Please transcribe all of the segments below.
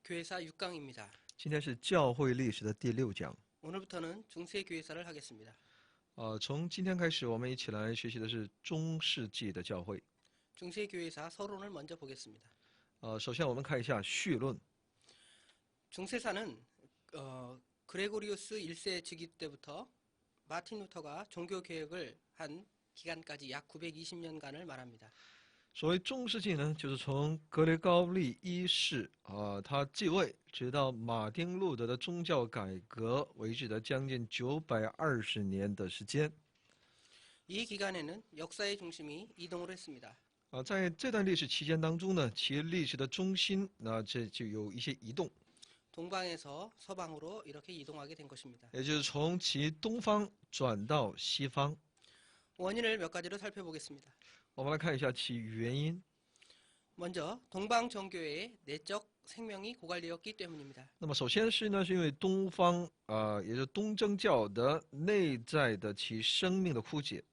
교회사 6강입니다. 今天是教会历史的第6讲。 오늘부터는 중세 교회사를 하겠습니다. 从今天开始，我们一起来学习的是中世纪的教会。 중세 교회사 서론을 먼저 보겠습니다. 首先我们看一下序论。 중세사는 그레고리우스 1세 즉위 때부터 마틴 루터가 종교 개혁을 한 기간까지 약 920년간을 말합니다. 所谓中世纪呢，就是从格雷高利一世他继位，直到马丁路德的宗教改革为止的将近920年的时间。 이 기간에는 역사의 중심이 이동을 했습니다. 在这段历史期间当中呢，其历史的中心这就有一些移动， 동방에서 서방으로 이렇게 이동하게 된 것입니다. 也就是从其东方转到西方。 원인을 몇 가지로 살펴보겠습니다. 我们来看一下其原因。 먼저 동방 정교회의 내적 생명이 고갈되었기 때문입니다. 那么首先是因为东方也就是东正教的内在的其生命的枯竭。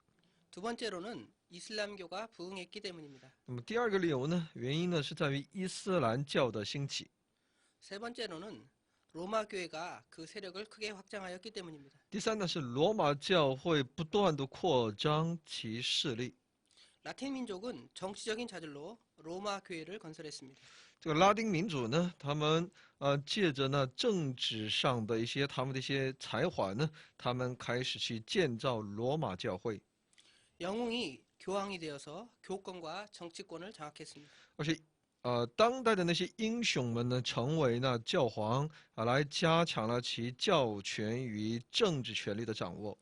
두 번째로는 이슬람교가 부흥했기 때문입니다. 那么第二个理由呢，原因呢是在于伊斯兰教的兴起。 세 번째로는 로마 교회가 그 세력을 크게 확장하였기 때문입니다. 第三呢是罗马教会不断的扩张其势力。 라틴 민족은 정치적인 자질로 로마 교회를 건설했습니다. 这个拉丁民主呢，他们借着政治上的他们的一些才华呢，他们开始去建造罗马教会。 영웅이 교황이 되어서 교권과 정치권을 장악했습니다. 而且当代的那些英雄们呢，成为教皇来加强了其教权与政治权力的掌握。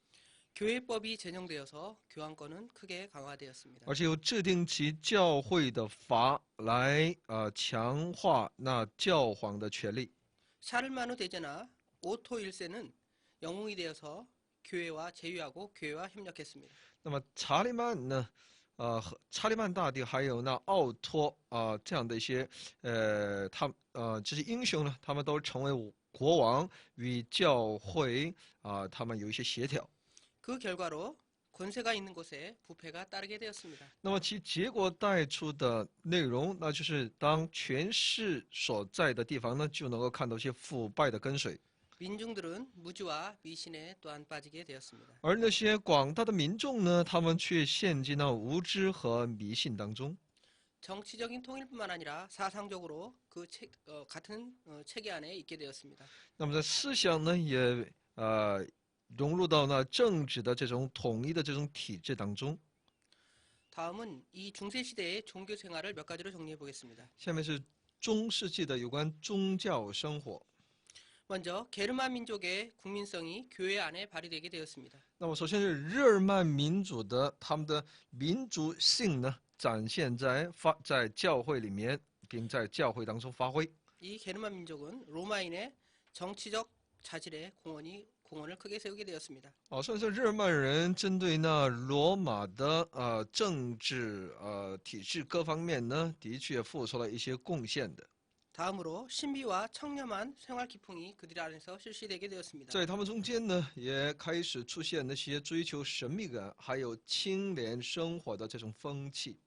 교회법이 제정되어서 교황권은 크게 강화되었습니다. 而且又制定其教会的法来强化教皇的权力。 샤르마누 대제나 오토 1세는 영웅이 되어서 교회와 제휴하고 교회와 협력했습니다. 那么查理曼呢，查理曼大帝还有奥托这样的一些这些英雄呢，他们都成为国王与教会他们有一些协调。 그 결과로 권세가 있는 곳에 부패가 따르게 되었습니다. 那么其结果带出的内容，那就是当权势所在的地方呢，就能够看到一些腐败的根水。 민중들은 무주와 미신에 또한 빠지게 되었습니다. 而那些广大的民众呢，他们却陷进了无知和迷信当中。 정치적인 통일뿐만 아니라 사상적으로 같은 체계 안에 있게 되었습니다. 那么在思想呢，也融入到政治的这种统一的这种体制当中。 다음은 이 중세 시대의 종교 생활을 몇 가지로 정리해 보겠습니다. 下面是中世纪的有关宗教生活。 먼저 게르만 민족의 국민성이 교회 안에 발휘되게 되었습니다. 那么首先是日耳曼民族的他们的民族性呢，展现在教会里面，并在教会当中发挥。 이 게르만 민족은 로마인의 정치적 자질에 공헌을 크게 세우게 되었습니다. 所以说日耳曼人针对罗马的政治体制各方面呢，的确付出了一些贡献的。 다음으로 신비와 청렴한 생활 기풍이 그들 안에서 실시되게 되었습니다. 在他们中间呢，也开始出现那些追求神秘感还有清廉生活的这种风气。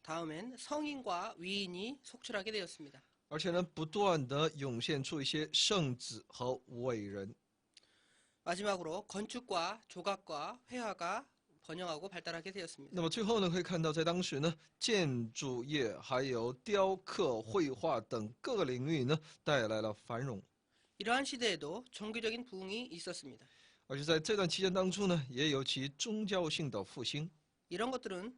다음엔 성인과 위인이 속출하게 되었습니다. 而且呢，不断的涌现出一些圣子和伟人。 마지막으로 건축과 조각과 회화가 번영하고 발달하게 되었습니다. 那么最后呢，可以看到在当时呢，建筑业还有雕刻、绘画等各个领域呢，带来了繁荣。 이러한 시대에도 종교적인 부흥이 있었습니다. 而且在这段期间当中呢，也有其宗教性的复兴。 이런 것들은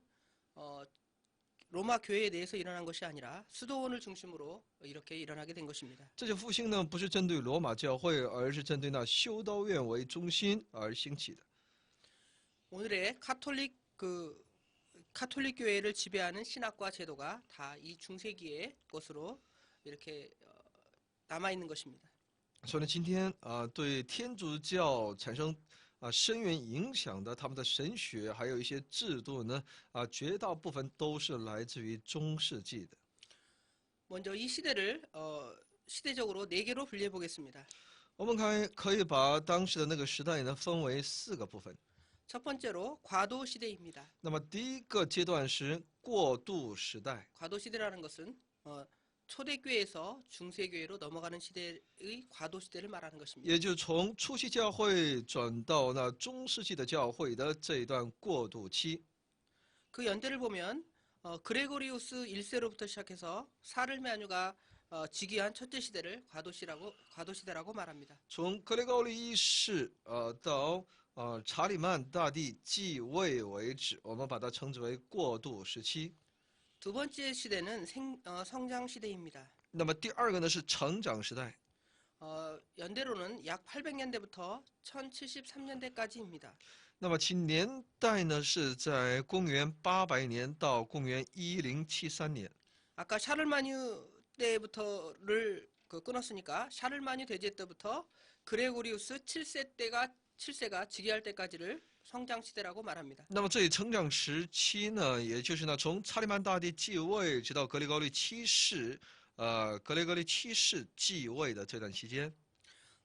로마 교회에 대해서 일어난 것이 아니라 수도원을 중심으로 이렇게 일어나게 된 것입니다. 这些复兴呢，不是针对罗马教会，而是针对修道院为中心而兴起的。 오늘의 카톨릭 교회를 지배하는 신학과 제도가 다 이 중세기의 것으로 이렇게 남아 있는 것입니다. 所以呢，今天对天主教产生深远影响的他们的神学，还有一些制度呢，绝大部分都是来自于中世纪的。 먼저 이 시대를 시대적으로 4개로 분리해 보겠습니다. 我们可以把当时的那个时代呢分为4个部分。 첫 번째로 과도 시대입니다. 那么第一个阶段是过渡时代。 과도 시대라는 것은 초대교회에서 중세교회로 넘어가는 시대의 과도 시대를 말하는 것입니다. 也就是从初期教会转到那中世纪的教会的这一段过渡期。 그 연대를 보면 그레고리우스 1세로부터 시작해서 사르메아누가 즉위한 첫째 시대를 과도시대라고 말합니다. 从格雷高利一世到查理曼大帝继位为止，我们把它称之为过渡时期。 두 번째 시대는 성장 시대입니다. 那么第二个呢是成长时代， 연대로는 약 800년대부터 1073년대까지입니다. 那么其年代呢是在公元800年到公元1073年。 아까 샤를마뉴 때부터를 끊었으니까 샤를마뉴 대제 때부터 그레고리우스 7세가 즉위할 때까지를 성장 시대라고 말합니다. 那么这里成长时期呢，也就是呢从查理曼大帝继位直到格里高利七世，继位的这段期间。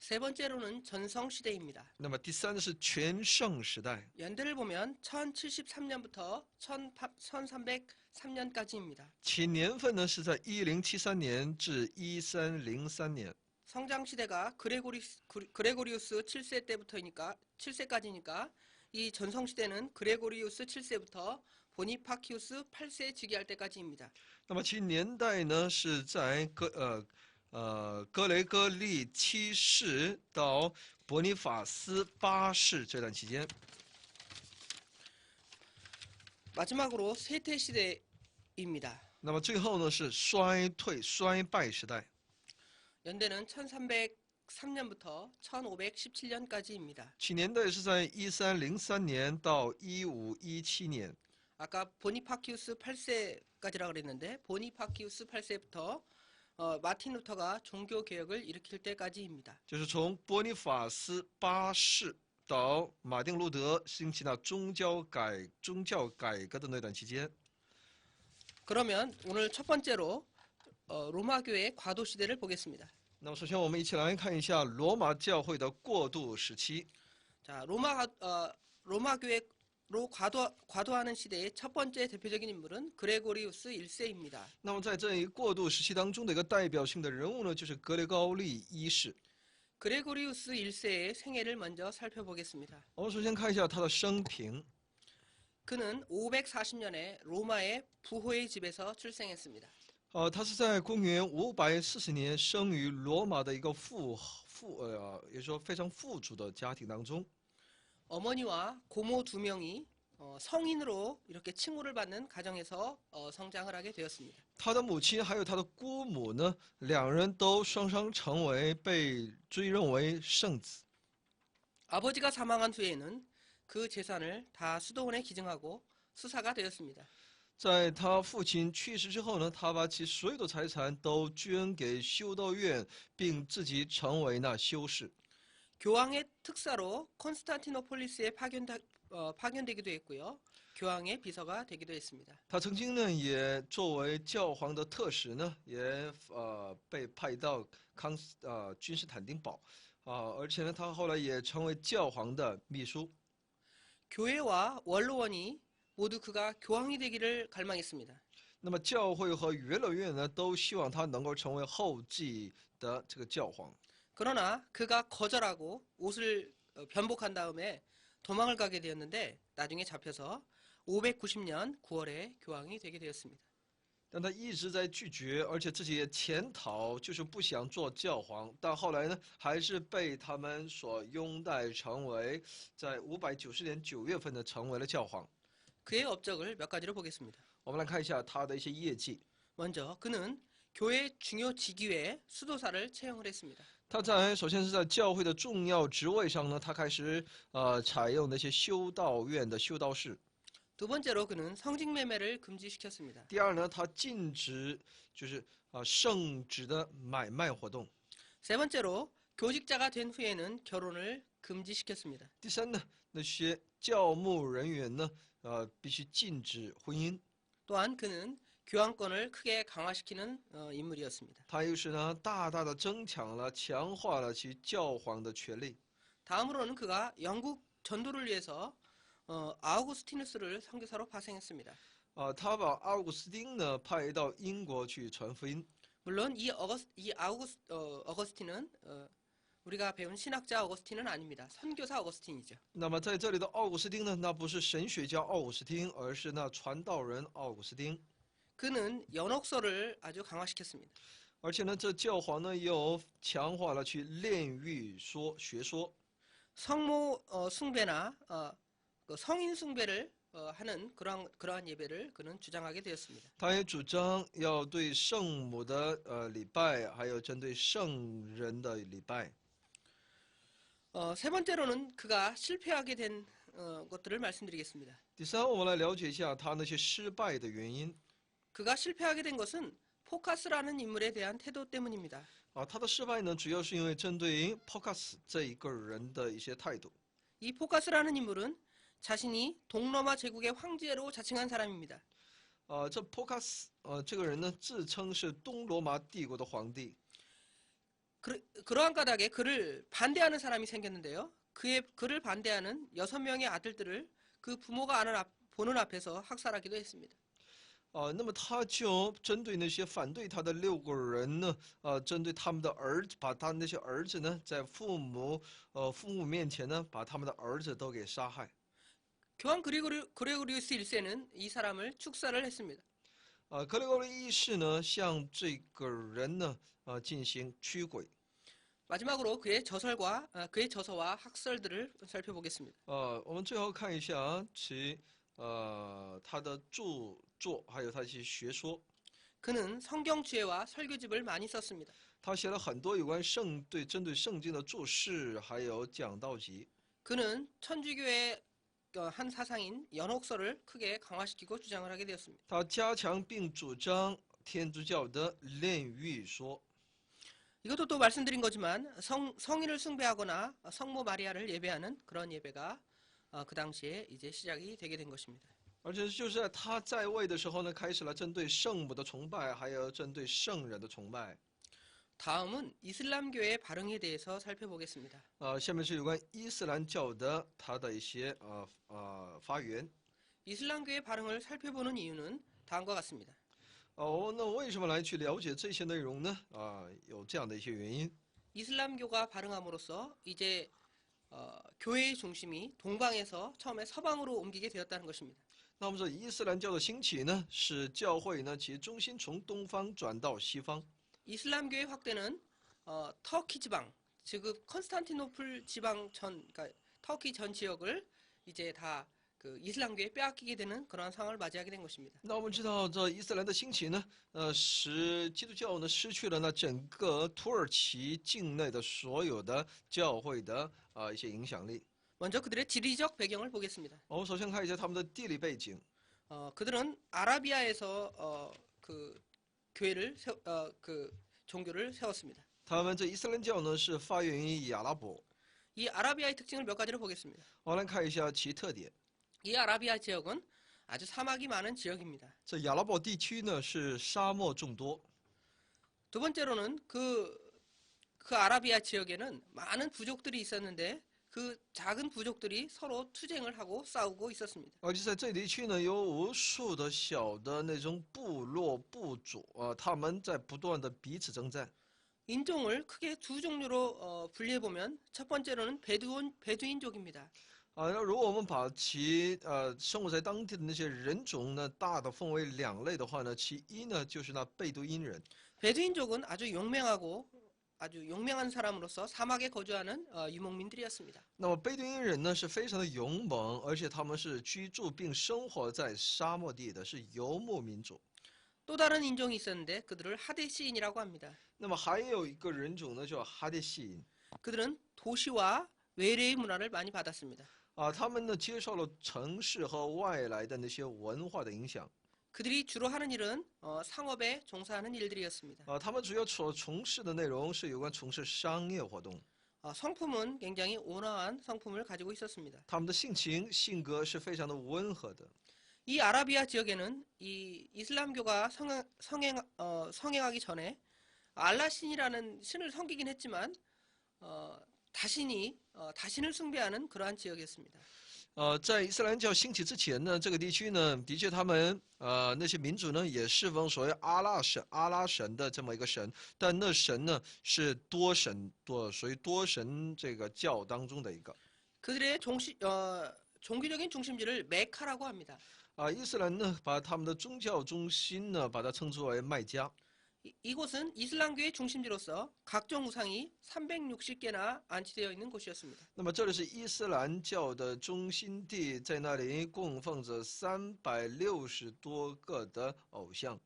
세 번째로는 전성 시대입니다. 那么第三呢是全盛时代， 연대를 보면 1073년부터 1303년까지입니다. 其年份呢是在1073年至1303年。 성장 시대가 그레고리우스 7세 때부터니까 7세까지니까 이 전성 시대는 그레고리우스 7세부터 보니파키우스 8세 즉위할 때까지입니다. 那么其年代呢是在格雷戈利七世到伯尼法斯八世这段期间。 마지막으로 쇠퇴 시대입니다. 那么最后呢是衰败时代。 연대는 1303년부터 1517년까지입니다. 其年代是在1303年到1517年。 아까 보니파키우스 8세까지라 그랬는데 보니파키우스 8세부터 마틴 루터가 종교 개혁을 일으킬 때까지입니다. 就是从波尼法斯八世到马丁路德兴起那宗教改革的那段期间。 그러면 오늘 첫 번째로 로마 교회의 과도 시대를 보겠습니다. 那么首先我们一起来看一下罗马教会的过渡时期。 자, 로마 교회로 과도하는 시대의 첫 번째 대표적인 인물은 그레고리우스 1세입니다. 那么在这一过渡时期当中的一个代表性的人物呢，就是格雷高利一世。 그레고리우스 1세의 생애를 먼저 살펴보겠습니다. 我们首先看一下他的生平。 그는 540년에 로마의 부호의 집에서 출생했습니다. 他是在公元540年生于罗马的一个也就是说非常富足的家庭当中。 어머니와 고모 두 명이 성인으로 이렇게 칭호를 받는 가정에서 성장을 하게 되었습니다. 他的母亲还有他的姑母呢，两人都双双成为被追认为圣子。 아버지가 사망한 후에는 그 재산을 다 수도원에 기증하고 수사가 되었습니다. 在他父亲去世之后呢，他把其所有的财产都捐给修道院，并自己成为那修士。 교황의 특사로 콘스탄티노폴리스에 파견되기도 했고요. 교황의 비서가 되기도 했습니다. 他曾经呢，也作为教皇的特使呢，也被派到君士坦丁堡，而且呢，他后来也成为教皇的秘书。 교회와 원로원이 모두 그가 교황이 되기를 갈망했습니다. 那么教会和元老院呢，都希望他能够成为后继的这个教皇。 그러나 그가 거절하고 옷을 변복한 다음에 도망을 가게 되었는데 나중에 잡혀서 590년 9월에 교황이 되게 되었습니다. 但他一直在拒绝，而且自己也潜逃，就是不想做教皇。但后来呢，还是被他们所拥戴，成为在590年9月份呢，成为了教皇。 그의 업적을 몇 가지로 보겠습니다. 我们来看一下他的一些业绩。 먼저 그는 교회 중요 직위에 수도사를 채용을 했습니다. 他首先是在教会的重要职位上呢，他开始采用那些修道院的修道士。 두 번째로 그는 성직매매를 금지시켰습니다. 第二呢，他禁止就是圣旨的买卖活动。 세 번째로 교직자가 된 후에는 결혼을 금지시켰습니다. 第三呢，那些教牧人员呢，必须禁止婚姻。 또한 그는 교황권을 크게 강화시키는 인물이었습니다. 他又是呢，大大的强化了其教皇的权力。 다음으로는 그가 영국 전도를 위해서 아우구스티누스를 선교사로 파송했습니다. 他把奥古斯丁呢派到英国去传福音。 물론 어거스틴은 우리가 배운 신학자 어거스틴은 아닙니다. 선교사 어거스틴이죠. 那么在这里的奥古斯丁呢，那不是神学家奥古斯丁，而是那传道人奥古斯丁。 그는 연옥서를 아주 강화시켰습니다. 而且呢，这教皇呢又强化了去炼狱说学说。 성모 숭배나 그 성인 숭배를 하는 그러한 예배를 그는 주장하게 되었습니다. 他也主张要对圣母的礼拜，还有针对圣人的礼拜。 세 번째로는 그가 실패하게 된 것들을 말씀드리겠습니다. 第三，我们来了解一下他那些失败的原因。 그가 실패하게 된 것은 포카스라는 인물에 대한 태도 때문입니다. 他的失败呢，主要是因为针对 Pocas 这一个人的一些态度。 이 포카스라는 인물은 자신이 동로마 제국의 황제로 자칭한 사람입니다. 这 Pocas 这个人呢，自称是东罗马帝国的皇帝。 그러한 까닭에 그를 반대하는 사람이 생겼는데요. 그를 반대하는 6명의 아들들을 그 부모가 보는 앞에서 학살하기도 했습니다. 那么他就针对那些反对他的6个人呢，针对他们的儿子，把他那些儿子呢，在父母面前呢，把他们的儿子都给杀害。 교황 그레고리우스 1세는 이 사람을 축사를 했습니다. 格雷高利一世呢，向这个人呢，进行驱鬼。 마지막으로 그의 저서와 학설들을 살펴보겠습니다. 我们最后看一下其他的著作，还有他一些学说。 그는 성경 지혜와 설교집을 많이 썼습니다. 他写了很多有关针对圣经的注释，还有讲道集。 그는 천주교의 한 사상인 연옥서를 크게 강화시키고 주장을 하게 되었습니다. 他加强并主张天主教的炼狱说。 이것도 또 말씀드린 거지만 성인을 숭배하거나 성모 마리아를 예배하는 그런 예배가 그 당시에 이제 시작이 되게 된 것입니다. 而且就是在他在位的时候呢，开始了针对圣母的崇拜，还有针对圣人的崇拜。 다음은 이슬람교의 발흥에 대해서 살펴보겠습니다. 下面是有关伊斯兰教的它的一些发源。 이슬람교의 발흥을 살펴보는 이유는 다음과 같습니다. 那为什么来去了解这些内容呢？有这样的一些原因。 이슬람교가 발흥함으로써 이제 교회의 중심이 동방에서 처음에 서방으로 옮기게 되었다는 것입니다. 那么这伊斯兰教的兴起呢，使教会呢其中心从东方转到西方。 이슬람교의 확대는 터키 지방, 즉 컨스탄티노플 지방 그러니까 터키 전 지역을 이제 다 그 이슬람교에 빼앗기게 되는 그러한 상황을 맞이하게 된 것입니다. 那我们知道，这伊斯兰的兴起呢，使基督教呢失去了那整个土耳其境内的所有的教会的一些影响力。 먼저 그들의 지리적 배경을 보겠습니다. 我们首先看一下他们的地理背景。 그들은 아라비아에서 그 종교를 세웠습니다. 他们这伊斯兰教呢是发源于阿拉伯。 이 아라비아의 특징을 몇 가지로 보겠습니다. 我们来看一下其特点。 이 아라비아 지역은 아주 사막이 많은 지역입니다. 这亚拉伯地区呢是沙漠众多。 두 번째로는 그 아라비아 지역에는 많은 부족들이 있었는데 그 작은 부족들이 서로 투쟁을 하고 싸우고 있었습니다. 而且在这地区呢，有无数的小的那种部落部族他们在不断的彼此征战。 인종을 크게 두 종류로 분리해 보면 첫 번째로는 베두인족입니다. 那如果我们把其生活在当地的那些人种呢，大的分为2类的话呢，其一呢就是那贝都因人。 베두인족은 아주 용맹한 사람으로서 사막에 거주하는 유목민들이었습니다. 那么贝都因人呢是非常的勇猛，而且他们是居住并生活在沙漠地的，是游牧民族。 또 다른 인종이 있었는데 그들을 하데시인이라고 합니다. 那么还有一个人种呢叫哈데시 인。 그들은 도시와 외래의 문화를 많이 받았습니다. 他们呢接受了城市和外来的那些文化的影响。 그들이 주로 하는 일은 상업에 종사하는 일들이었습니다. 他们主要所从事的内容是有关从事商业活动。 성품은 굉장히 온화한 성품을 가지고 있었습니다. 他们的性格是非常的温和的。 이 아라비아 지역에는 이 이슬람교가 성행하기 전에 알라신이라는 신을 섬기긴 했지만 자신을 숭배하는 그러한 지역이었습니다. 在伊斯兰教兴起之前呢，这个地区呢，的确他们那些民族呢也侍奉所谓阿拉神的这么一个神，但那神呢是属于多神这个教当中的一个。 그들의 종교적인 중심지를 메카라고 합니다. 伊斯兰呢把他们的宗教中心呢把它称之为麦加。 이곳은 이슬람교의 중심지로서 각종 우상이 360개나 안치되어 있는 곳이었습니다. 那么这里是伊斯兰教的中心地，在那里供奉着360多个的偶像。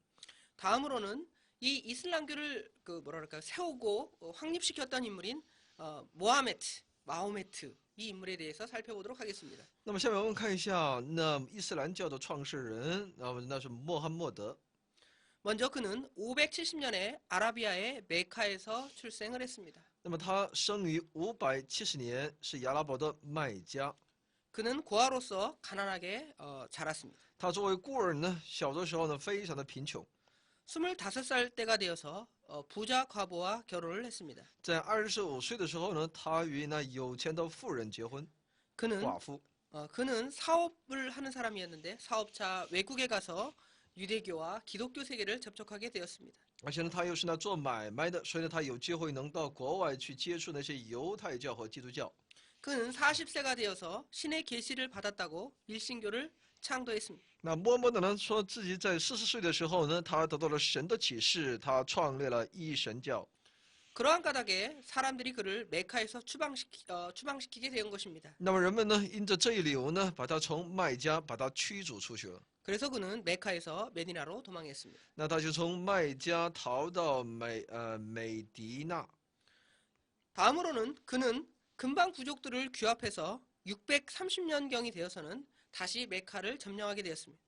다음으로는 이 이슬람교를 세우고 확립시켰던 인물인 마호메트 이 인물에 대해서 살펴보도록 하겠습니다. 那么下面我们看一下，那伊斯兰教的创始人，那是穆罕默德。 먼저 그는 570년에 아라비아의 메카에서 출생을 했습니다. 那么他生于570年，是阿拉伯的麦加。 그는 고아로서 가난하게 자랐습니다. 他作为孤儿呢，小的时候呢，非常的贫穷。 25살 때가 되어서 부자 과부와 결혼을 했습니다. 在25岁的时候呢，他与那有钱的妇人结婚， 寡妇。 그는 사업을 하는 사람이었는데 사업자 외국에 가서 유대교와 기독교 세계를 접촉하게 되었습니다. 而且呢，他又是那做买卖的，所以呢，他有机会能到国外去接触那些犹太教和基督教。 그는 40세가 되어서 신의 계시를 받았다고 일신교를 창도했습니다. 那穆罕默德呢，说自己在40岁的时候呢，他得到了神的启示，他创立了一神教。 그러한 까닭에 사람들이 그를 메카에서 추방시키게 된 것입니다. 那么人们呢，因着这一理由呢，把他从麦加把他驱逐出去了。 그래서 그는 메카에서 메디나로 도망했습니다. 那他就从麦加逃到美迪纳。 다음으로는 그는 근방 부족들을 규합해서 630년경이 되어서는 다시 메카를 점령하게 되었습니다.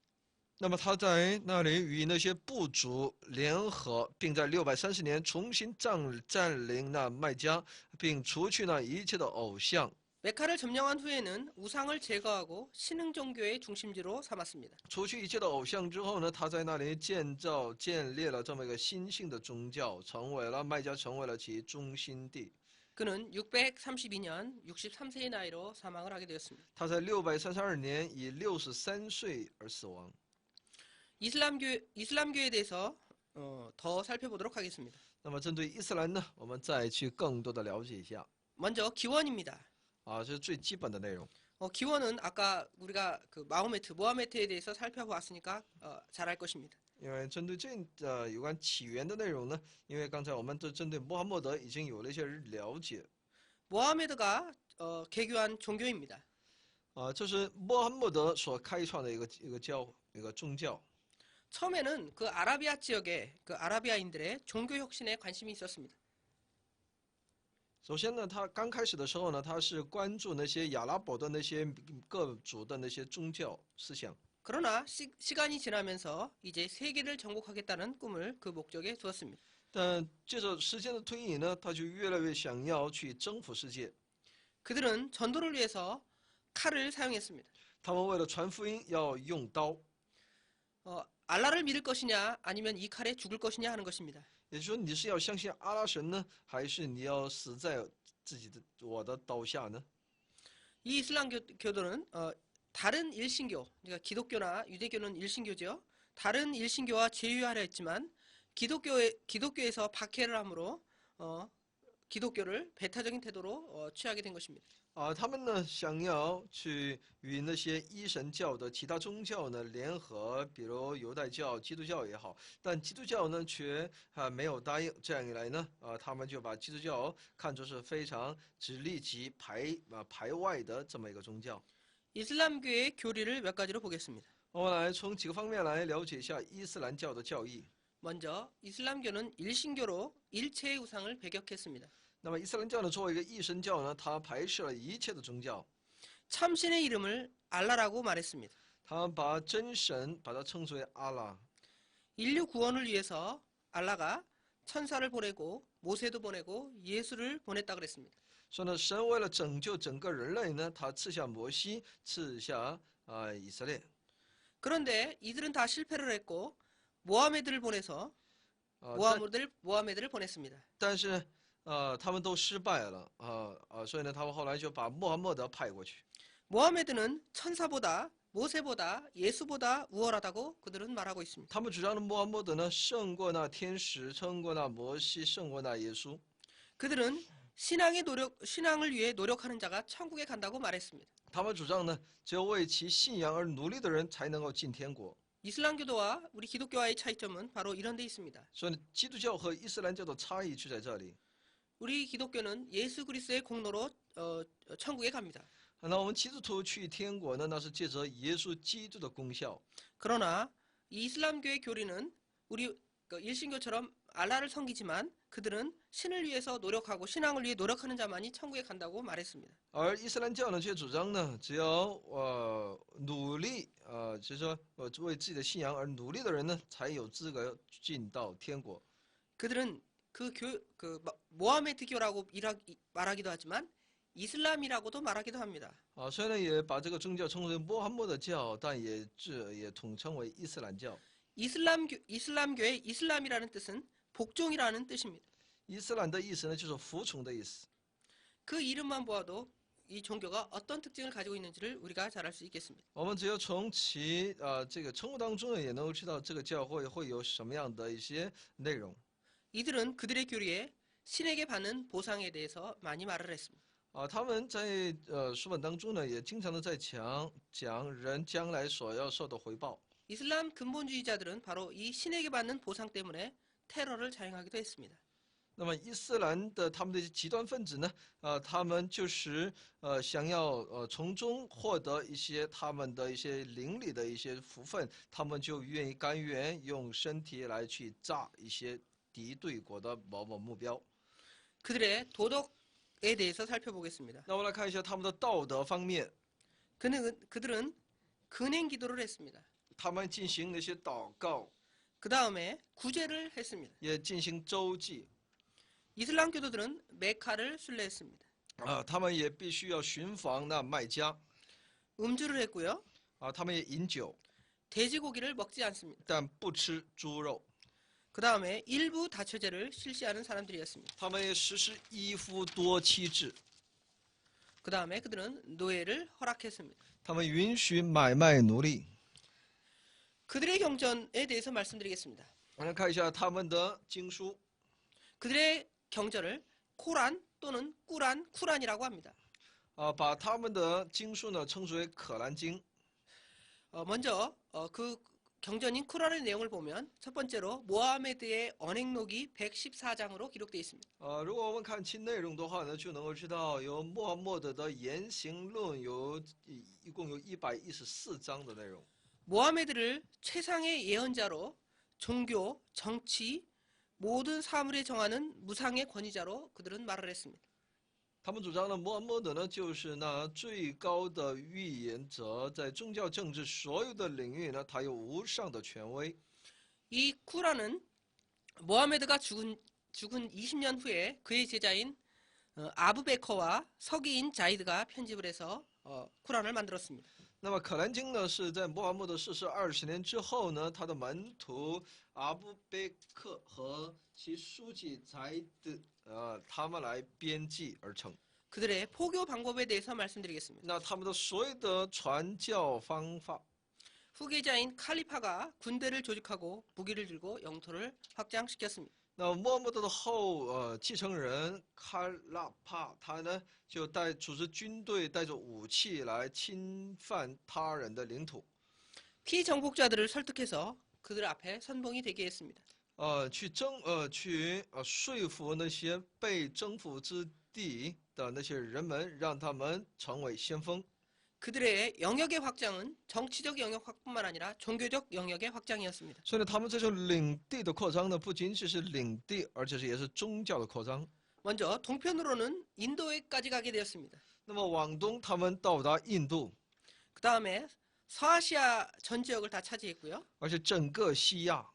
那么他在那里与那些部族联合，并在630年重新占领那麦加，并除去那一切的偶像。 메카를 점령한 후에는 우상을 제거하고 신흥 종교의 중심지로 삼았습니다. 除去一切的偶像之后呢，他在那里建立了这么一个新兴的宗教，麦加成为了其中心地。 그는 632년 63세의 나이로 사망을 하게 되었습니다. 他在632年以63岁而死亡。 이슬람교에 대해서 더 살펴보도록 하겠습니다. 那么针对伊斯兰呢，我们再去更多的了解一下。 먼저 기원입니다. 这是最基本的内容。 기원은 아까 우리가 모하메트에 대해서 살펴보았으니까 잘 알 것입니다. 因为针对有关起源的内容呢，因为刚才我们都针对穆罕默德已经有了一些了解。 모하메드가 개교한 종교입니다. 这是穆罕默德所开创的一个宗教。 처음에는 그 아라비아 지역의 그 아라비아인들의 종교 혁신에 관심이 있었습니다. 首先呢，他刚开始的时候呢，他是关注那些阿拉伯的那些各族的那些宗教思想。 그러나 시간이 지나면서 이제 세계를 정복하겠다는 꿈을 그 목적에 두었습니다. 但借着时间的推移呢，他就越来越想要去征服世界。 그들은 전도를 위해서 칼을 사용했습니다. 他们为了传福音要用刀， 알라를 믿을 것이냐 아니면 이 칼에 죽을 것이냐 하는 것입니다. 也就是说你是要相信阿拉神呢，还是你要死在我的刀下呢？ 이 이슬람 교도는 다른 일신교, 그러니까 기독교나 유대교는 일신교죠. 다른 일신교와 제휴하려 했지만 기독교에서 박해를 함으로 기독교를 배타적인 태도로 취하게 된 것입니다. 他们呢想要去与那些一神教的其他宗教呢联合，比如犹太教、基督教也好，但基督教呢却没有答应。这样一来呢，他们就把基督教看作是非常只利己排外的这么一个宗教。 이슬람교의 교리를 몇 가지로 보겠습니다. 我们来从几个方面来了解一下伊斯兰教的教义。 먼저 이슬람교는 일신교로 일체의 우상을 배격했습니다. 那么伊斯兰教呢，作为一个一神教呢，它排斥了一切的宗教。 참신의 이름을 알라라고 말했습니다. 他把真神把它称之为阿拉。 인류 구원을 위해서 알라가 천사를 보내고 모세도 보내고 예수를 보냈다 그랬습니다. 说呢，神为了拯救整个人类呢，他赐下摩西，赐下以色列。 그런데 이들은 다 실패를 했고 모하메드를 보내서 모하메드를 보냈습니다. 但是他们都失败了所以呢，他们后来就把穆罕默德派过去。 모하메드는 천사보다 모세보다 예수보다 우월하다고 그들은 말하고 있습니다. 他们主张的穆罕默德呢，胜过那天使，胜过那摩西，胜过那耶稣。 그들은 신앙을 위해 노력하는 자가 천국에 간다고 말했습니다. 他们主张呢，只有为其信仰而努力的人才能够进天国。 이슬람교도와 우리 기독교와의 차이점은 바로 이런 데 있습니다. 所以呢，基督教和伊斯兰教的差异就在这里。 우리 기독교는 예수 그리스도의 공로로 천국에 갑니다. 那我们基督徒去天国呢，那是借着耶稣基督的功效。 그러나 이 이슬람교의 교리는 우리 일신교처럼 알라를 섬기지만 그들은 신을 위해서 노력하고 신앙을 위해 노력하는 자만이 천국에 간다고 말했습니다. 而伊斯兰教呢，却主张呢，只要努力就是说为自己的信仰而努力的人呢，才有资格进到天国。 그들은 모하메드교라고 말하기도 하지만 이슬람이라고도 말하기도 합니다. 虽然呢也把这个宗教称为穆罕默德教，但也统称为伊斯兰教。 이슬람교의 이슬람이라는 뜻은 복종이라는 뜻입니다. 伊斯兰的意思呢，就是服从的意思。 그 이름만 보아도 이 종교가 어떤 특징을 가지고 있는지를 우리가 잘 알 수 있겠습니다. 我们只要从其这个称呼当中呢，也能够知道这个教会会有什么样的一些内容。 이들은 그들의 교리에 신에게 받는 보상에 대해서 많이 말을 했습니다. 他们在书本当中呢，也经常的在讲人将来所要受的回报。 이슬람 근본주의자들은 바로 이 신에게 받는 보상 때문에 테러를 자행하기도 했습니다. 那么伊斯兰的他们的极端分子呢，他们就是想要从中获得一些他们的一些灵里的一些福分，他们就愿意甘愿用身体来去炸一些敌对国的某某目标。 그들의 도덕에 대해서 살펴보겠습니다. 那我们来看一下他们的道德方面， 그들은 근행 기도를 했습니다. 他们进行那些祷告， 그 다음에 구제를 했습니다. 也进行周济。 이슬람 교도들은 메카를 순례했습니다. 他们也必须要寻访那卖家。 음주를 했고요. 他们也饮酒， 돼지고기를 먹지 않습니다. 但不吃猪肉。 그 다음에 일부 다처제를 실시하는 사람들이었습니다. 他们也实施一夫多妻制。 그 다음에 그들은 노예를 허락했습니다. 他们允许买卖奴隶。 그들의 경전에 대해서 말씀드리겠습니다. 我们来看一下他们的经书。 그들의 경전을 코란 또는 쿠란이라고 합니다. 把他们的经书呢称之为可兰经。 먼저 그 경전인 쿠란의 내용을 보면 첫 번째로 모하메드의 언행록이 114장으로 기록되어 있습니다. 如果我们看其内容的话呢，就能够知道有穆罕默德的言行论一共有114章的内容。 모하메드를 최상의 예언자로 종교, 정치, 모든 사물에 정하는 무상의 권위자로 그들은 말을 했습니다. 他们主张呢，穆罕默德呢就是那最高的预言者，在宗教、政治所有的领域呢，他有无上的权威。 이 쿠란은 모하메드가 죽은 20년 후에 그의 제자인 아부베커와 서기인 자이드가 편집을 해서 쿠란을 만들었습니다. 那么《可兰经》呢，是在穆罕默德逝世20年之后呢，他的门徒阿布贝克和其书记才的他们来编辑而成。 그들의 포교 방법에 대해서 말씀드리겠습니다. 那他们的所有的传教方法， 후계자인 칼리파가 군대를 조직하고 무기를 들고 영토를 확장시켰습니다. 那穆罕默德的继承人卡拉帕，他呢就组织军队，带着武器来侵犯他人的领土。 피정복자들을 설득해서 그들 앞에 선봉이 되게 했습니다. 去说服那些被征服之地的那些人们，让他们成为先锋。 그들의 영역의 확장은 정치적 영역 확뿐만 아니라 종교적 영역의 확장이었습니다. 所以呢，他们这种领地的扩张呢，不仅仅是领地，而且也是宗教的扩张。 먼저 동편으로는 인도에까지 가게 되었습니다. 那么往东，他们到达印度， 그 다음에 서아시아 전 지역을 다 차지했고요. 而且整个西亚，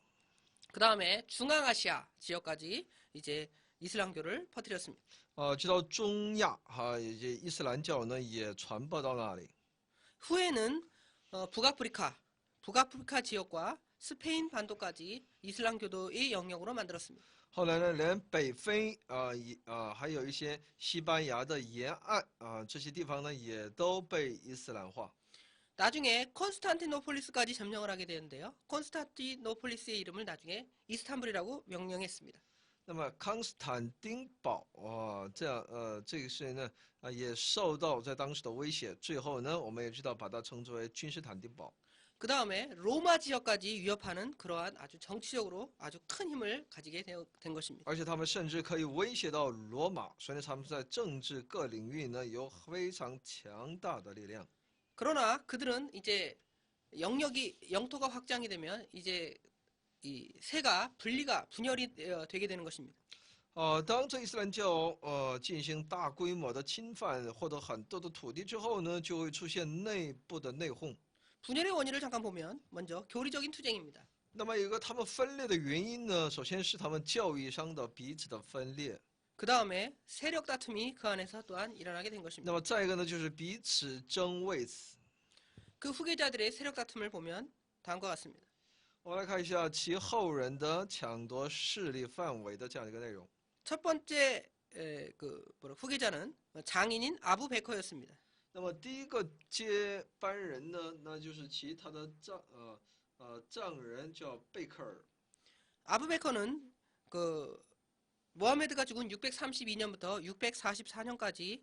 그 다음에 중앙아시아 지역까지 이제 이슬람교를 퍼뜨렸습니다. 直到中亚이제伊斯兰教呢也传播到那里。 후에는 북아프리카 지역과 스페인 반도까지 이슬람교도의 영역으로 만들었습니다. 后来呢，连北非还有一些西班牙的沿岸这些地方呢，也都被伊斯兰化。 나중에 콘스탄티노폴리스까지 점령을 하게 되는데요. 콘스탄티노폴리스의 이름을 나중에 이스탄불이라고 명명했습니다. 那么康斯坦丁堡这个事情呢也受到在当时的威胁，最后呢，我们也知道把它称之为君士坦丁堡。 그 다음에 로마 지역까지 위협하는 그러한 아주 정치적으로 아주 큰 힘을 가지게 된 것입니다. 而且他们甚至可以威胁到罗马，所以呢，他们在政治各领域呢有非常强大的力量。 그러나 그들은 이제 영토가 확장이 되면 이제 이 세가 분열이 되게 되는 것입니다. 当这伊斯兰教进行大规模的侵犯，获得很多的土地之后呢，就会出现内部的内讧。 분열의 원인을 잠깐 보면 먼저 교리적인 투쟁입니다. 那么有一个他们分裂的原因呢，首先是他们教义上的彼此的分裂。 그 다음에 세력 다툼이 그 안에서 또한 일어나게 된 那 것입니다. 么再一个呢，就是彼此争位子。 그 후계자들의 세력 다툼을 보면 다음과 같습니다. 我们来看一下其后人的抢夺势力范围的这样一个内容。 첫 번째 후계자는 장인인 아부베커였습니다. 那么第一个接班人呢，那就是其他的丈人叫贝克尔。 아부베커는 그 모하메드가 죽은 632년부터 644년까지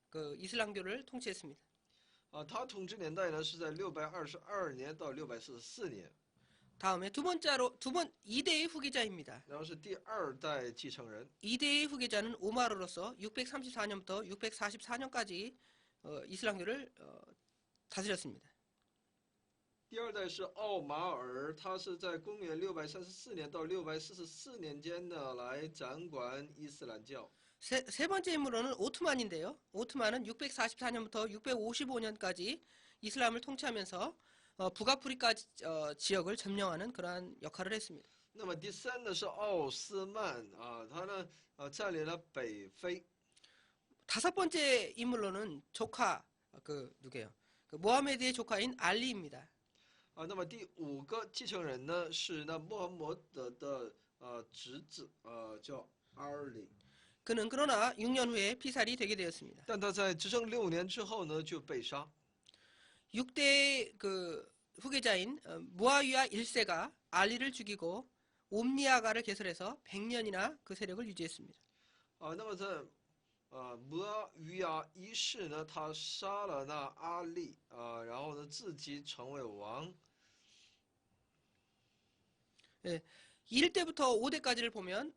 그 이슬람교를 통치했습니다. 他统治年代呢是在622年到644年。 다음에 2대의 후계자입니다. 然后是第二代继承人。 2대의 후계자는 오마르로서 634년부터 644년까지 이슬람교를 다스렸습니다. 第二代是奥马尔，他是在公元634年到644年间呢来掌管伊斯兰教。 세 번째 인물은 오트만인데요. 오트만은 644년부터 655년까지 이슬람을 통치하면서 북아프리카 지역을 점령하는 그러한 역할을 했습니다. 那么第三呢是奥斯曼他呢占领了北非。 다섯 번째 인물로는 조카 누구예요? 모하메드의 조카인 알리입니다. 那么第五个继承人呢是那穆罕默德的侄子叫阿尔里。 그는 그러나 6년 후에 피살이 되게 되었습니다. 但他在执政6年之后呢就被杀。 6대 후계자인 무아위야 1세가 알리를 죽이고 옴니아가를 개설해서 100년이나 그 세력을 유지했습니다. 那么在摩阿于亚一世呢，他杀了那阿力然后呢自己成为王。 예, 1대부터 5대까지를 보면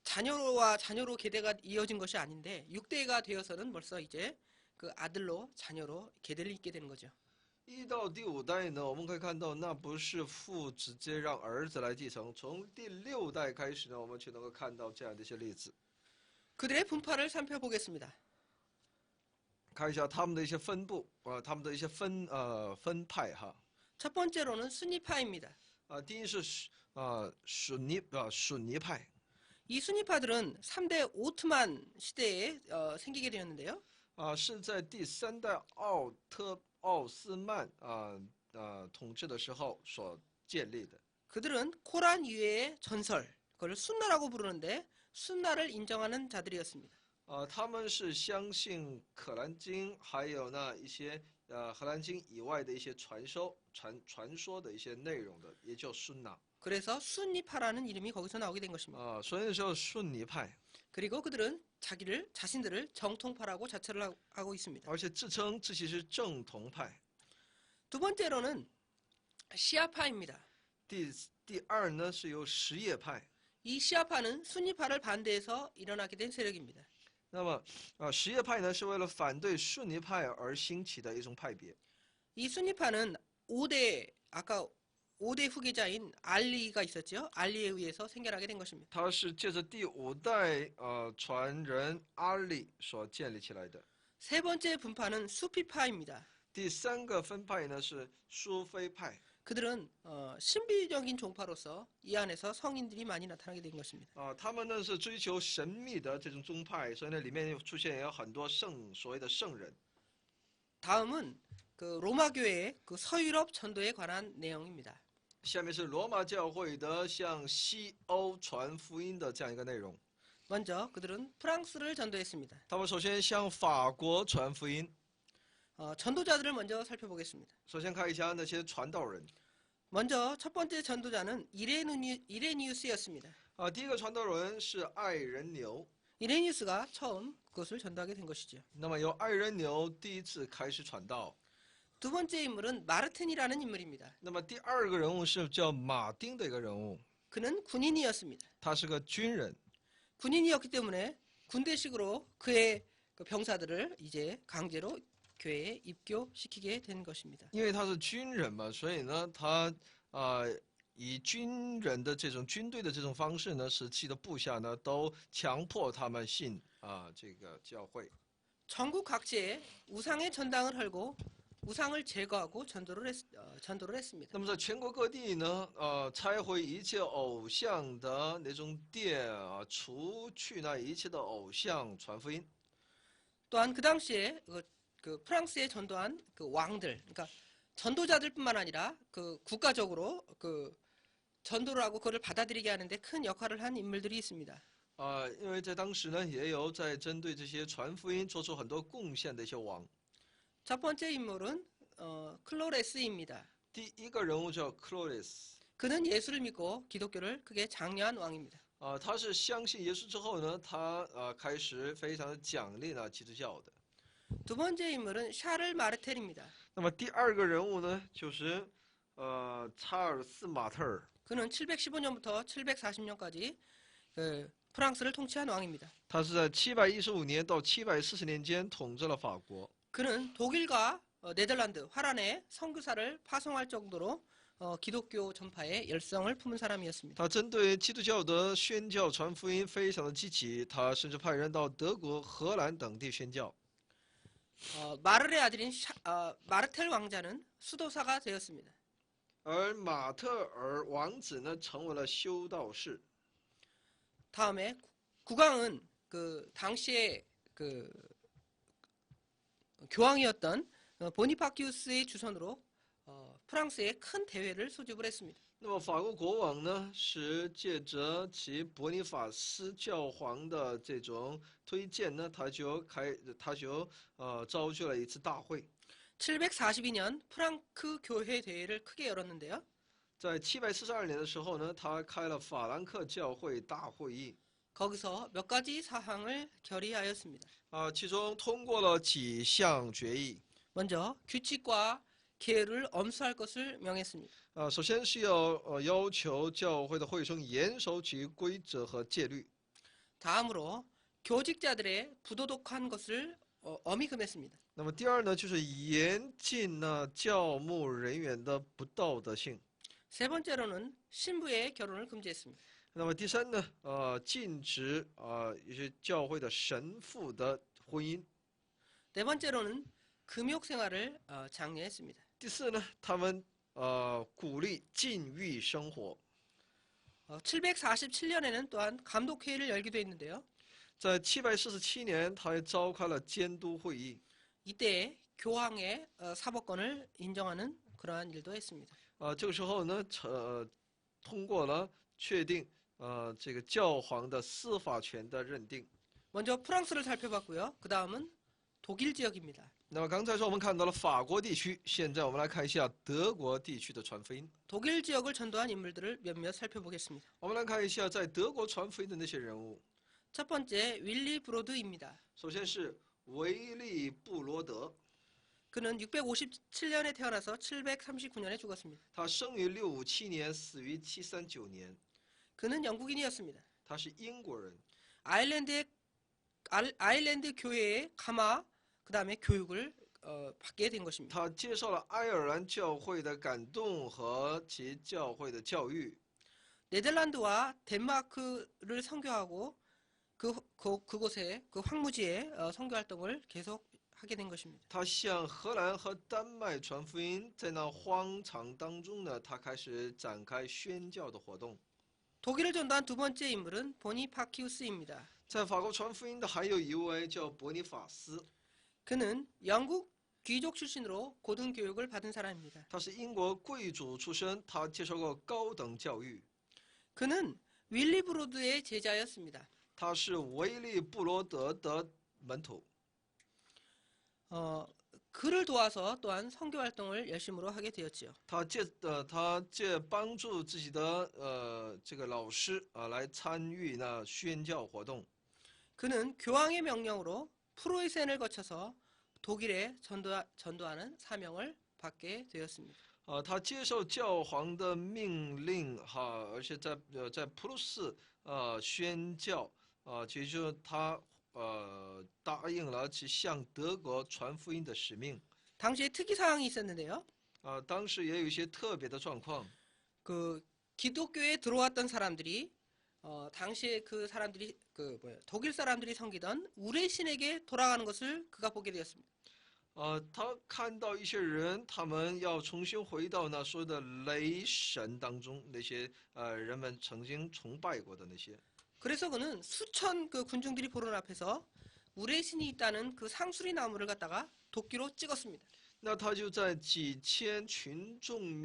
자녀로 계대가 이어진 것이 아닌데 6대가 되어서는 벌써 이제 그 아들로 자녀로 계대를 잇게 되는 거죠. 1到第5代呢，我们可以看到，那不是父直接让儿子来继承，从第6代开始呢，我们就能够看到这样的一些例子。 그들의 분파를 살펴보겠습니다. 看一下他们的一些分布他们的一些分派哈。 첫 번째로는 순니파입니다. 第一是순니派。 이 순니파들은 3대 오트만 시대에 생기게 되었는데요. 是在第3代奥斯曼统治的时候所建立的。 그들은 코란 이외의 전설, 그걸 순나라고 부르는데 순나를 인정하는 자들이었습니다. 他们是相信可兰经，还有那一些荷兰经以外的一些传说的一些内容的，也叫순나。 그래서 순니파라는 이름이 거기서 나오게 된 것입니다. 所以叫逊尼派。 그리고 그들은 자신들을 정통파라고 자처를 하고 있습니다. 而且自称自己是正统派。 두 번째로는 시아파입니다. 第二呢是由什叶派。 이 시아파는 순니파를 반대해서 일어나게 된 세력입니다. 那么什叶派呢是为了反对逊尼派而兴起的一种派别。 이 순니파는 5대 후계자인 알리가 있었죠. 알리에 의해서 생겨나게 된 것입니다. 它是借着第5代传人阿里所建立起来的。 세 번째 분파는 수피파입니다. 第3个分派呢是苏菲派。 그들은 신비적인 종파로서 이 안에서 성인들이 많이 나타나게 된 것입니다. 他们呢是追求神秘的这种宗派，所以呢里面出现有很多所谓的圣人。 다음은 그 로마교회의 그 서유럽 전도에 관한 내용입니다. 下面是罗马教会的向西欧传福音的这样一个内容。 먼저 그들은 프랑스를 전도했습니다. 他们首先向法国传福音。 전도자들을 먼저 살펴보겠습니다. 首先看一下那些传道人。 먼저 첫 번째 전도자는 이레니우스였습니다. 第一个传道人是爱人牛。 이레니우스가 처음 그것을 전도하게 된 것이죠. 那么由爱人牛第一次开始传道。 두 번째 인물은 마르틴이라는 인물입니다. 那么第二个人物是叫马丁的一个人物， 그는 군인이었습니다. 他是个军人。 군인이었기 때문에 군대식으로 그의 그 병사들을 이제 강제로 교회에 입교시키게 된 것입니다. 因为他是军人嘛，所以呢，他以军人的这种军队的这种方式呢，使其的部下呢都强迫他们信这个教会。 전국 각지에 우상의 전당을 헐고 우상을 제거하고 전도를 했습니다. 那么在全国各地呢，拆毁一切偶像的那种殿除去那一切的偶像，传福音。 또한 그 당시에 그 프랑스에 전도한 그 왕들, 그러니까 전도자들뿐만 아니라 그 국가적으로 그 전도를 하고 그걸 받아들이게 하는데 큰 역할을 한 인물들이 있습니다. 因为在当时呢，也有在针对这些传福音做出很多贡献的一些王。 첫 번째 인물은 클로레스입니다. 第一个人物叫克洛雷斯。 그는 예수를 믿고 기독교를 크게 장려한 왕입니다. 他是相信耶稣之后呢，他开始非常的奖励了基督教的。 두 번째 인물은 샤를 마르텔입니다. 那么第二个人物呢，就是查尔斯马特尔。 그는 715년부터 740년까지 그 프랑스를 통치한 왕입니다. 他是在715年到740年间统治了法国。 그는 독일과 네덜란드, 화란에 선교사를 파송할 정도로 기독교 전파에 열성을 품은 사람이었습니다. 他针对基督教的宣教传福音非常的积极，他甚至派人到德国、荷兰等地宣教。 마르의 아들인 마르텔 왕자는 수도사가 되었습니다. 而马特尔王子呢，成为了修道士。 다음에 국왕은 그 당시에 그 교황이었던 보니파키우스의 주선으로 프랑스에 큰 대회를 소집을 했습니다. 那么法国国王呢，是借着其伯尼法斯教皇的这种推荐呢，他就召集了一次大会。 742년 프랑크 교회 대회를 크게 열었는데요. 在742年的时候呢，他开了法兰克教会大会议。 거기서 몇 가지 사항을 결의하였습니다. 其中通过了几项决议。 먼저 규칙과 계율을 엄수할 것을 명했습니다. 首先是要求教会的会众严守其规则和戒律。 다음으로 교직자들의 부도덕한 것을 엄히 금했습니다. 那么第二呢，就是严禁教牧人员的不道德性。 세 번째로는 신부의 결혼을 금지했습니다. 那么第三呢，禁止一些教会的神父的婚姻。 네 번째로는 금욕 생활을 장려했습니다. 第四呢，他们鼓励禁欲生活。 747년에는 또한 감독회의를 열기도 했는데요. 在747年，他还召开了监督会议。 이때 교황의 사법권을 인정하는 그러한 일도 했습니다. 这个时候呢，通过了确定这个教皇的司法权的认定。 먼저 프랑스를 살펴봤고요. 그 다음은 독일 지역입니다. 那么刚才说我们看到了法国地区，现在我们来看一下德国地区的传福音。 독일 지역을 전도한 인물들을 몇몇 살펴보겠습니다. 我们来看一下在德国传福音的那些人物。 첫 번째 윌리 브로드입니다. 首先是维利布罗德， 그는 657년에 태어나서 739년에 죽었습니다. 他生于657年，死于739年。 그는 영국인이었습니다. 他是英国人。 아일랜드 교회의 가마 그 다음에 교육을 받게 된 것입니다. 他接受了爱尔兰教会的感动和其教会的教育。 네덜란드와 덴마크를 선교하고 그곳에 그 황무지에 선교 활동을 계속 하게 된 것입니다. 他向荷兰和丹麦传福音，在那荒场当中呢，他开始展开宣教的活动。 독일을 전도한 두 번째 인물은 보니파키우스입니다. 在法国传福音的还有一位叫伯尼法斯， 그는 영국 귀족 출신으로 고등 교육을 받은 사람입니다. 他是英国贵族出身，他接受过高等教育。 그는 윌리 브로드의 제자였습니다. 他是维利布罗德的门徒。 그를 도와서 또한 선교 활동을 열심으로 하게 되었지요. 他借帮助自己的这个老师来参与那宣教活动。 그는 교황의 명령으로 프로이센을 거쳐서 독일에 전도하는 사명을 받게 되었습니다. 他接受教皇的命令而且在普鲁士宣教其实就是他答应了去向德国传福音的使命。 당시에 특이 사항이 있었는데요. 当时也有一些特别的状况。 그 기독교에 들어왔던 사람들이 당시에 그 사람들이 독일 사람들이 섬기던 우레 신에게 돌아가는 것을 그가 보게 되었습니다. 他看到一些人，他们要重新回到那所有的雷神当中，那些人们曾经崇拜过的那些。 그래서 그는 수천 그 군중들이 보는 앞에서 우레 신이 있다는 그 상수리 나무를 갖다가 도끼로 찍었습니다. 那他就在几千群众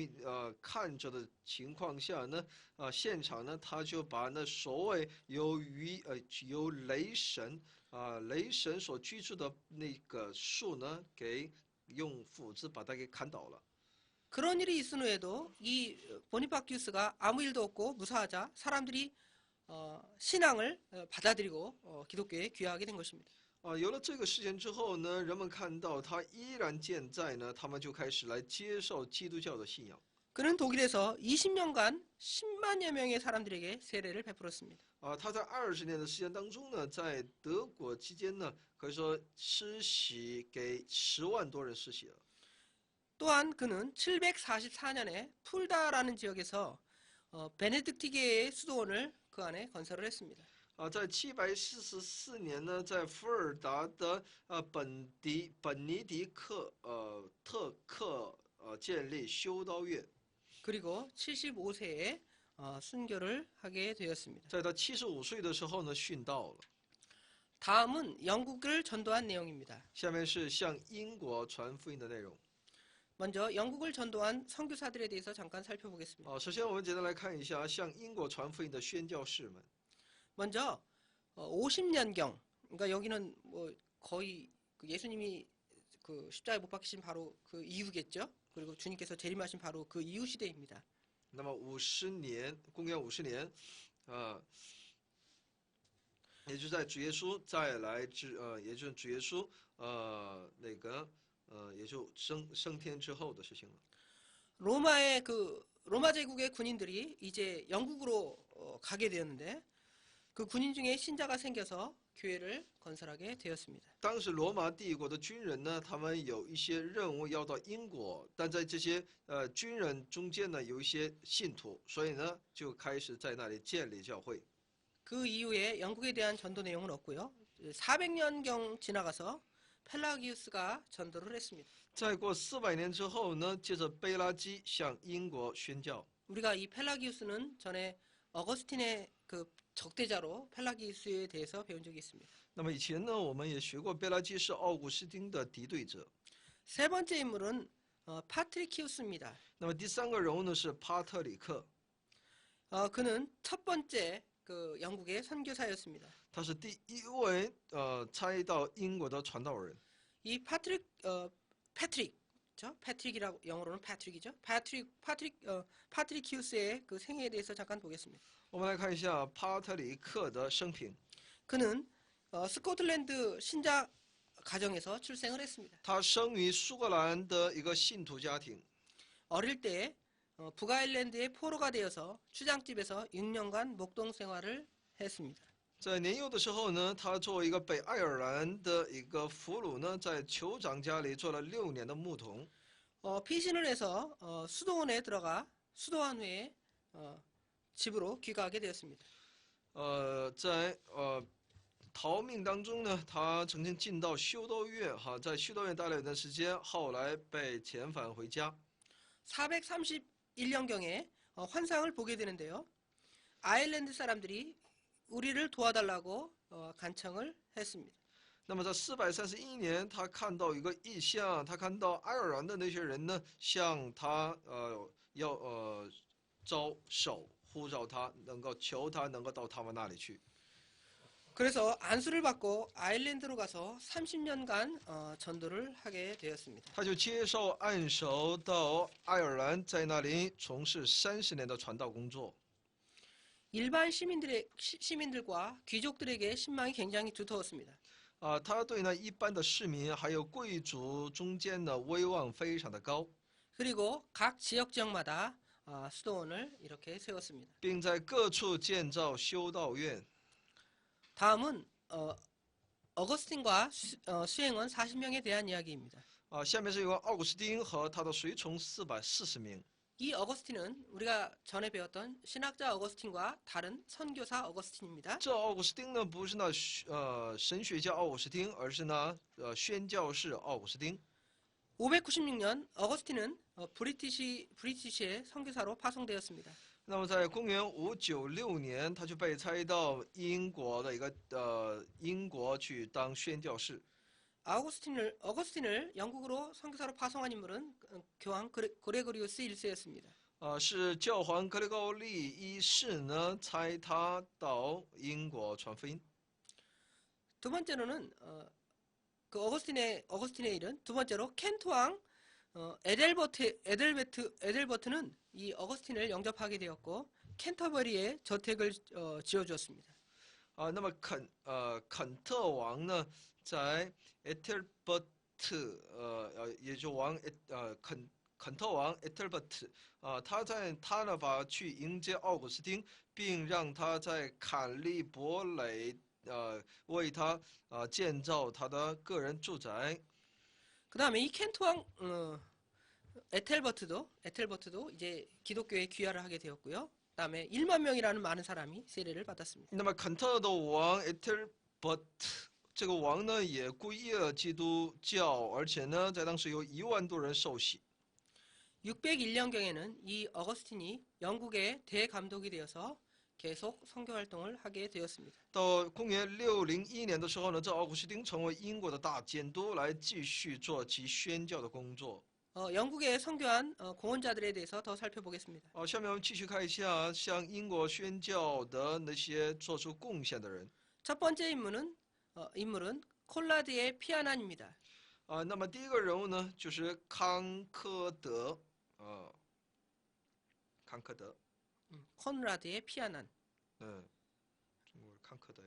看着的情况下呢，现场呢，他就把那所谓由雷神所居住的那个树呢，给用斧子把它给砍倒了。 그런 일이 있은 후에도 이 보니파큐스가 아무 일도 없고 무사하자 사람들이 신앙을 받아들이고 기독교에 귀화하게 된 것입니다. 有了这个事件之后呢，人们看到他依然健在呢，他们就开始来接受基督教的信仰。 그는 독일에서 20년간 10만여 명의 사람들에게 세례를 베풀었습니다. 他在20年的时间当中呢，在德国期间呢，可以说施洗给10万多人施洗了。 또한 그는 744년에 풀다라는 지역에서 베네딕티계의 수도원을 그 안에 건설을 했습니다. 在744年呢，在伏尔达的本尼迪克特克建立修道院。 그리고 75세에 순교를 하게 되었습니다. 在他75岁的时候呢，殉道了。 다음은 영국을 전도한 내용입니다. 下面是向英国传福音的内容。 먼저 영국을 전도한 선교사들에 대해서 잠깐 살펴보겠습니다. 首先我们简单来看一下向英国传福音的宣教士们。 먼저 50년경, 그러니까 여기는 뭐 거의 그 예수님이 그 십자가에 못 박히신 바로 그 이후겠죠. 그리고 주님께서 재림하신 바로 그 이후 시대입니다. 那么50年，公元50年，也就在主耶稣再来也就是主耶稣也就升天之后的事情了。 로마 제국의 군인들이 이제 영국으로 가게 되었는데 그 군인 중에 신자가 생겨서 교회를 건설하게 되었습니다. 当时罗马帝国的军人呢，他们有一些任务要到英国，但在这些军人中间呢，有一些信徒，所以呢，就开始在那里建立教会。 그 이후에 영국에 대한 전도 내용은 없고요. 400년경 지나가서 펠라기우스가 전도를 했습니다. 再过400年之后呢，接着贝拉基向英国宣教。 우리가 이 펠라기우스는 전에 어거스틴의 그 적대자로 펠라기우스에 대해서 배운 적이 있습니다. 那么以前呢，我们也学过贝拉基是奥古斯丁的敌对者。 세 번째 인물은 파트리키우스입니다. 那么第3个人物呢是帕特里克， 그는 첫 번째 그 영국의 선교사였습니다. 他是第一位差到英国的传道人。 이 패트릭이라고 영어로는 패트릭이죠. 파트리키우스의 그 생애에 대해서 잠깐 보겠습니다. 我们来看一下帕特里克的生平。 그는 스코틀랜드 신자 가정에서 출생을 했습니다. 他生于苏格兰的一个信徒家庭。 어릴 때 북아일랜드의 포로가 되어서 추장집에서 6년간 목동 생활을 했습니다. 在年幼的时候呢，他作为一个北爱尔兰的一个俘虏呢，在酋长家里做了6年的牧童。 피신을 해서 수도원에 들어가 수도한 후에 집으로 귀가하게 되었습니다. 在逃命当中呢，他曾经进到修道院，在修道院待了一段时间，后来被遣返回家。 431년경에 환상을 보게 되는데요. 아일랜드 사람들이 우리를 도와달라고 간청을 했습니다. 那么在431年，他看到一个异象，他看到爱尔兰的那些人呢，向他要招手呼召他，能够求他能够到他们那里去。 그래서 안수를 받고 아일랜드로 가서 30년간 전도를 하게 되었습니다. 他就接受按手到爱尔兰，在那里从事30年的传道工作。 일반 시민들과 귀족들에게 신망이 굉장히 두터웠습니다. 他对呢一般的市民还有贵族中间的威望非常的高， 그리고 각 지역마다 수도원을 이렇게 세웠습니다. 并在各处建造修道院。 다음은 어거스틴과 수행원 40명에 대한 이야기입니다. 下面是有关奥古斯丁和他的随从440名。 이 어거스틴은 우리가 전에 배웠던 신학자 어거스틴과 다른 선교사 어거스틴입니다. 这奥古斯丁呢，不是那神学家奥古斯丁，而是呢宣教士奥古斯丁。 596년 어거스틴은 브리티시의 선교사로 파송되었습니다. 那么在公元596年，他就被差到英国的一个英国去当宣教士。 어거스틴을 영국으로 선교사로 파송한 인물은 교황 고레고리우스 1세였습니다. 是教皇格雷高利一世呢差他到英国传福音。 두 번째로는 그 어거스틴의 일은 두 번째로 켄트 왕 에델버트는 이 어거스틴을 영접하게 되었고 켄터버리에 저택을 지어주었습니다. 那么肯特王呢，在 에텔버트也就王肯特王 에텔버트 他在他那把去迎接奥古斯丁，并让他在坎利伯雷为他建造他的个人住宅。 그 다음에 이 켄트 왕 에텔버트도 이제 기독교에 귀화를 하게 되었고요. 그 다음에 1만 명이라는 많은 사람이 세례를 받았습니다. 那么肯特的王 에텔버트 这个王呢也皈依了基督教，而且呢在当时有1万多人受洗。 601년경에는 이 어거스틴이 영국의 대감독이 되어서 계속 선교 활동을 하게 되었습니다. 到公元601年的时候呢，这奥古斯丁成为英国的大监督，来继续做其宣教的工作。 영국에 선교한 공헌자들에 대해서 더 살펴보겠습니다. 下面我们继续看一下向英国宣教的那些做出贡献的人。 첫 번째 인물은 콜라드의 피아난입니다. 那么第一个人物呢，就是康科德，康科德， 콘라드의 피아난. 中国康科德。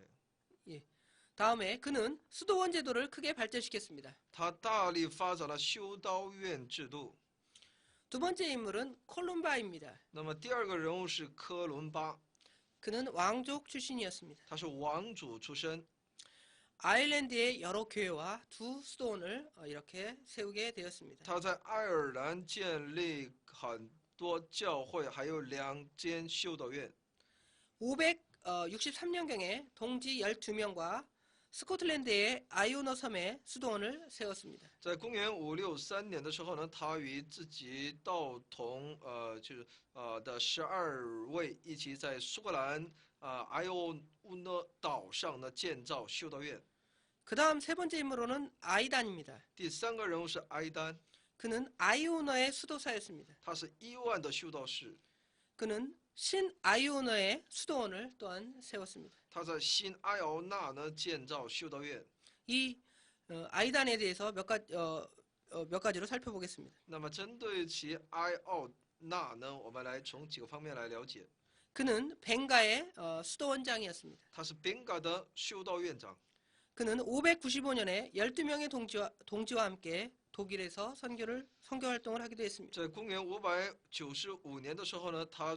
다음에 그는 수도원 제도를 크게 발전시켰습니다. 他大力发展了修道院制度。 두 번째 인물은 콜룸바입니다. 那么第二个人物是科伦巴， 그는 왕족 출신이었습니다. 他是王主出身。 아일랜드의 여러 교회와 두 수도원을 이렇게 세우게 되었습니다. 他在爱尔兰建立很多教会，还有2间修道院。 563년경에 동지 12명과 스코틀랜드의 아이오너 섬에 수도원을 세웠습니다. 在公元563年的时候呢，他与自己道同就是的12位一起在苏格兰埃欧乌讷岛上呢建造修道院。 그 다음 세 번째 인물로는 아이단입니다. 第3个人物是埃丹， 그는 아이오너의 수도사였습니다. 他是伊万的修道士， 그는 신 아이오너의 수도원을 또한 세웠습니다. 他在新埃奥纳呢建造修道院。 이 아이단에 대해서 몇 가지로 살펴보겠습니다. 那么针对其埃奥纳呢，我们来从几个方面来了解。 그는 벵가의 수도원장이었습니다. 他是宾嘎的修道院长。 그는 595년에 12명의 동지와 함께 독일에서 선교 활동을 하기도 했습니다. 在公元595年的时候呢，他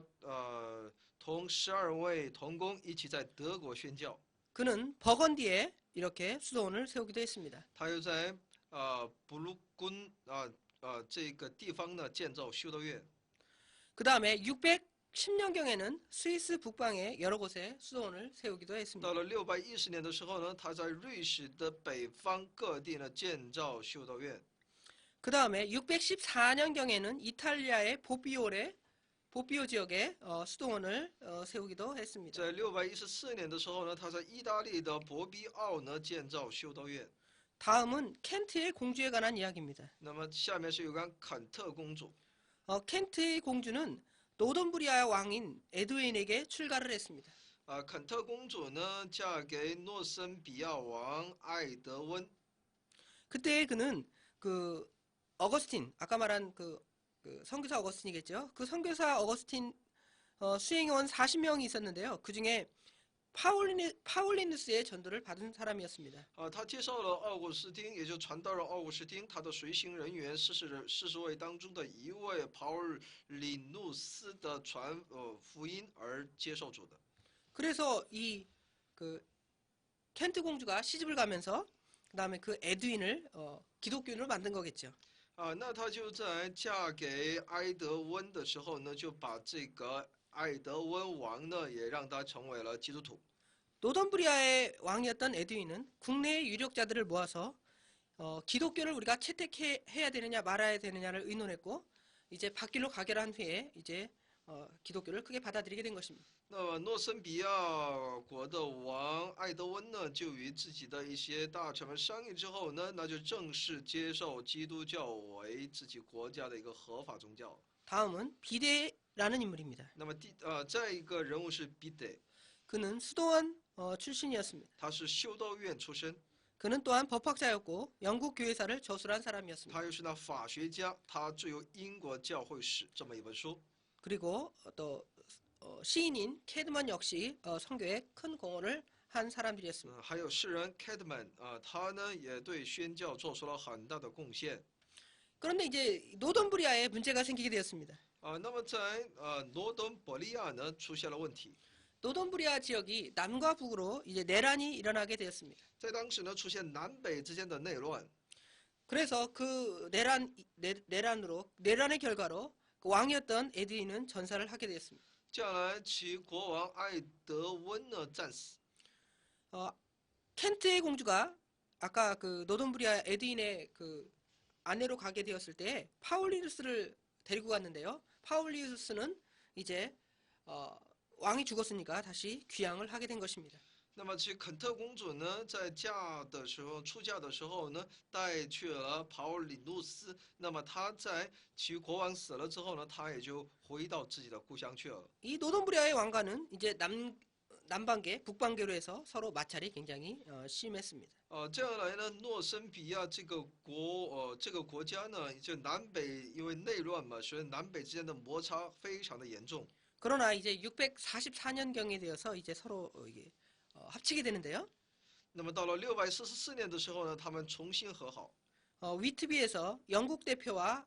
同12位同工一起在德国宣教。 그는 버건디에 이렇게 수도원을 세우기도 했습니다. 他又在布鲁根这个地方呢建造修道院。 그 다음에 610년경에는 스위스 북방의 여러 곳에 수도원을 세우기도 했습니다. 到了610年的时候呢，他在瑞士的北方各地呢建造修道院。 그 다음에 614년경에는 이탈리아의 보피오 지역에 수도원을 세우기도 했습니다. 在614年的时候呢，他在意大利的博比奥呢建造修道院。 다음은 켄트의 공주에 관한 이야기입니다. 那么下面是有关坎特公主。 켄트의 공주는 노던부리아 왕인 에드윈에게 출가를 했습니다. 坎特公主呢嫁给诺森比亚王艾德温。 그때 그는 그 어거스틴 아까 말한 그 선교사 어거스틴이겠죠. 그 선교사 어거스틴 수행원 40명이 있었는데요. 그 중에 파울리누스의 전도를 받은 사람이었습니다. 他介绍了奥古斯丁，也就传道人奥古斯丁，他的随行人员40位当中的一位保尔里努斯的传福音而接受主的。 그래서 이 그 켄트 공주가 시집을 가면서 그다음에 그 에드윈을 기독교인으로 만든 거겠죠. 那他就在嫁给埃德温的时候呢，就把这个埃德温王呢，也让他成为了基督徒。 노던부리아의 왕이었던 에드윈은 국내의 유력자들을 모아서 기독교를 우리가 채택해야 되느냐 말아야 되느냐를 의논했고 이제 받기로 가결한 후에 이제 기독교를 크게 받아들이게 된 것입니다. 那么诺森比亚国的王艾德温呢，就与自己的一些大臣们商议之后呢，那就正式接受基督教为自己国家的一个合法宗教。 다음은 비데라는 인물입니다. 那么再一个人物是彼得， 그는 수도원 출신이었습니다. 他是修道院出身， 그는 또한 법학자였고 영국 교회사를 저술한 사람이었습니다. 他又是那法学家，他著有《英国教会史》这么一本书。 그리고 또 시인인 캐드먼 역시 선교에 큰 공헌을 한 사람들이었습니다. 还有诗人 Cadman 他呢也对宣教做出了很大的贡献。 그런데 이제 노던부리아에 문제가 생기게 되었습니다. 那么在罗登伯利亚呢出现了问题， 노던부리아 지역이 남과 북으로 이제 내란이 일어나게 되었습니다. 在当时呢出现南北之间的内乱。 그래서 그 내란의 결과로 그 왕이었던 에드윈은 전사를 하게 되었습니다. 接下来其国王艾德温呢战死。 켄트의 공주가 아까 그 노던부리아 에드윈의 그 아내로 가게 되었을 때 파울리누스를 데리고 갔는데요. 파울리누스는 이제 왕이 죽었으니까 다시 귀향을 하게 된 것입니다. 那么其肯特公主呢，在出嫁的时候呢，带去了保尔里努斯。那么她在其国王死了之后呢，她也就回到自己的故乡去了。 이 노던부리아의 왕가는 이제 남반계, 북반계로 해서 서로 마찰이 굉장히 심했습니다. 这样来呢，诺森比亚这个国家呢，就南北因为内乱嘛，所以南北之间的摩擦非常的严重。 그러나 이제 644년경에 되어서 이제 서로 이게 합치게 되는데요. 那么到了644年的时候呢，他们重新和好。 위트비에서 영국 대표와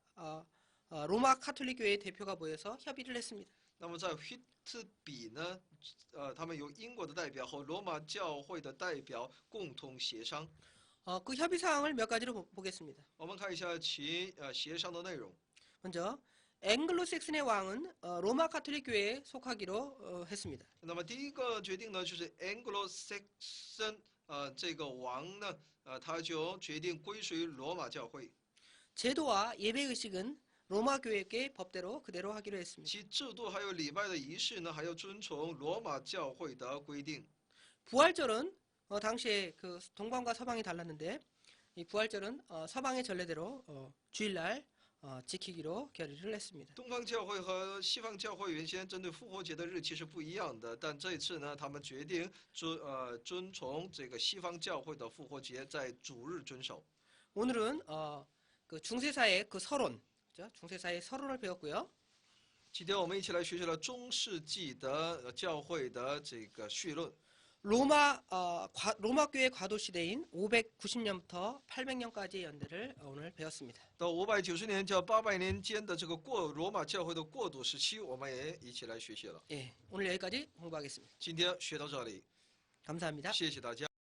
로마 카톨릭 교회 대표가 모여서 협의를 했습니다. 那么在惠特比呢，他们由英国的代表和罗马教会的代表共同协商。 그 협의 사항을 몇 가지로 보겠습니다. 我们看一下其协商的内容。 먼저 앵글로색슨의 왕은 로마 카톨릭 교회에 속하기로 했습니다. 那么第一个决定呢，就是 Anglo-Saxon 这个王呢，他就决定归属于罗马教会。 제도와 예배 의식은 로마 교회의 법대로 그대로 하기로 했습니다. 其制度还有礼拜的仪式呢，还要遵从罗马教会的规定。 부활절은 당시에 그 동방과 서방이 달랐는데 이 부활절은 서방의 전례대로 주일날 지키기로 결의를 했습니다. 东方教会和西方教会原先针对复活节的日期是不一样的，但这一次呢，他们决定遵从这个西方教会的复活节，在主日遵守。 오늘은 그 중세사의 그 서론, 그죠? 중세사의 서론을 배웠고요. 今天我们一起来学习了中世纪的教会的这个绪论。 로마 교회 과도 시대인 590년부터 800년까지의 연대를 오늘 배웠습니다. 到590年到800年间的这个罗马教会的过渡时期，我们也一起来学习了。 예, 오늘 여기까지 공부하겠습니다. 今天学到这里， 감사합니다. 谢谢大家。